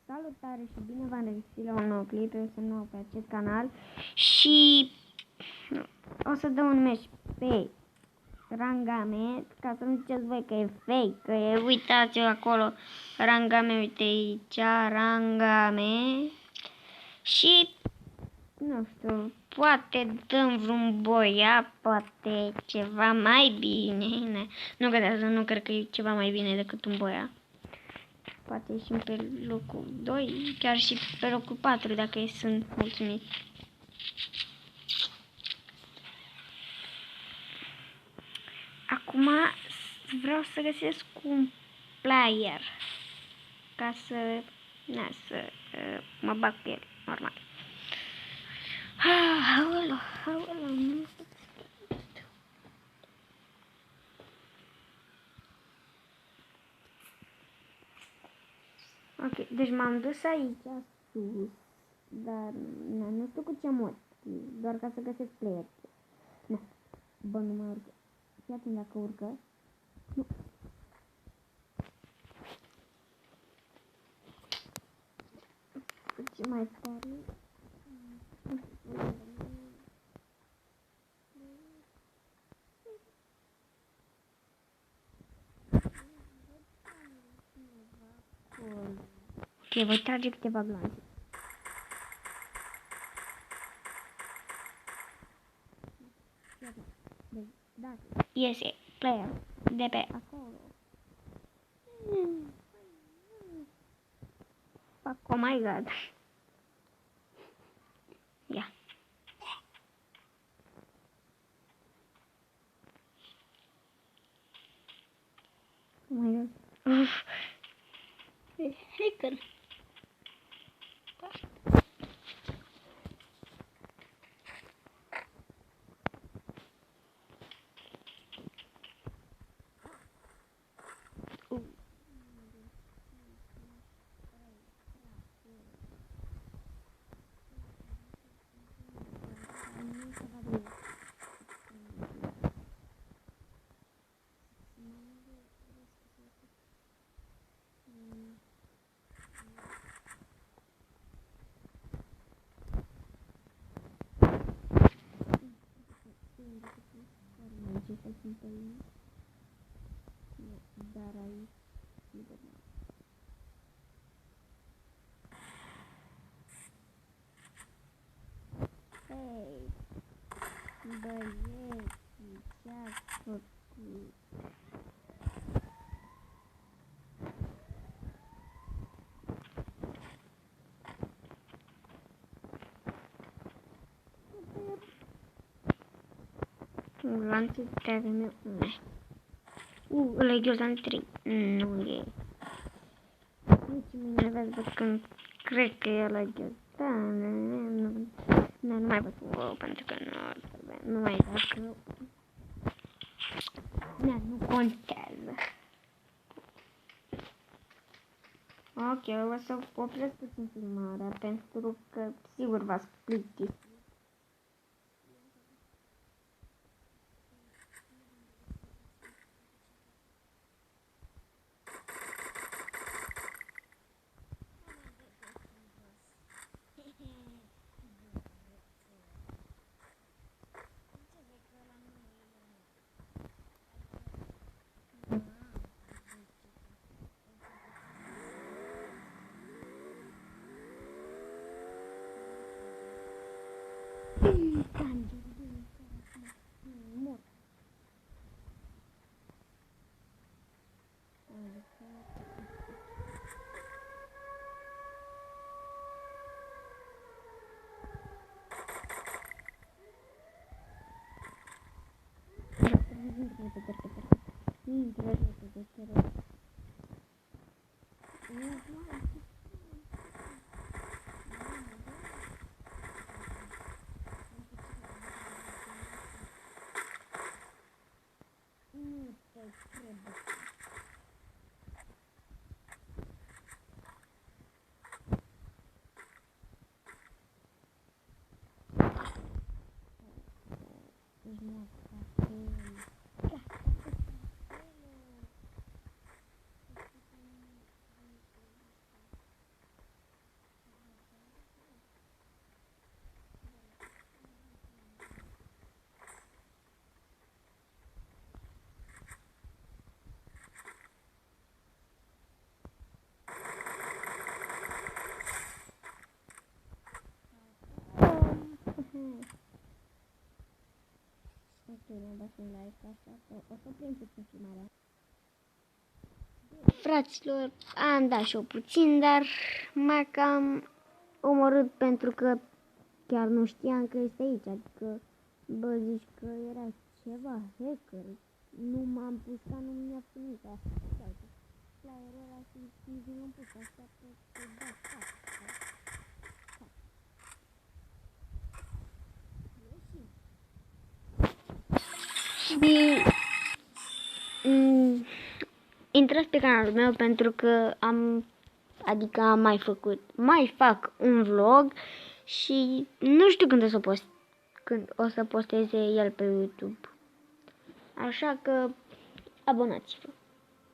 Salutare și bine v-am regăsit la un nou clip, eu sunt nou pe acest canal și o să dau un mesaj pe Rangame, ca să nu ziceți voi că e fake, că e, uitați acolo, Rangame, uite aici, Rangame și, nu știu, poate dăm vreun boia, poate ceva mai bine, nu contează, nu cred că e ceva mai bine decât un boia. Poate ieșim pe locul 2, chiar și pe locul 4 dacă sunt mulțumit. Acum vreau să găsesc un player ca să mă bag pe el, normal. Nu. Ok, deci m-am dus aici sus, dar nu știu cu ce mod, doar ca să găsesc player. Na, bă, nu mai urcă. Fii atent dacă urcă. Nu. Ce mai tare? Ok, voi trage câteva glanțe. Da, iese player de pe acolo. Fuck, oh my god. Ia. Oh my god. Hacker. Dar aici hei, băieții, ce-ați făcut? Lanțul tagul meu, ăla e ghiozdan 3, nu e. Nici mine vezi, bă, când cred că e ăla ghiozdan, nu mai văd pentru că nu mai dacă, nu contează. Ok, o să opresc puțin filmarea, pentru că sigur v-ați plictisit. un like, așa că o să oprim puțin filmarea. Fraților, am dat și eu puțin, dar m-a cam omorât pentru că chiar nu știam că este aici, adică, bă, zici că era ceva hacker, nu m-am pus ca nu mi-a primit asta, flyerul ăla și nici nu m-am pus, așa că da, și intrați pe canalul meu pentru că am mai fac un vlog și nu știu când o să posteze el pe YouTube. Așa că abonați-vă.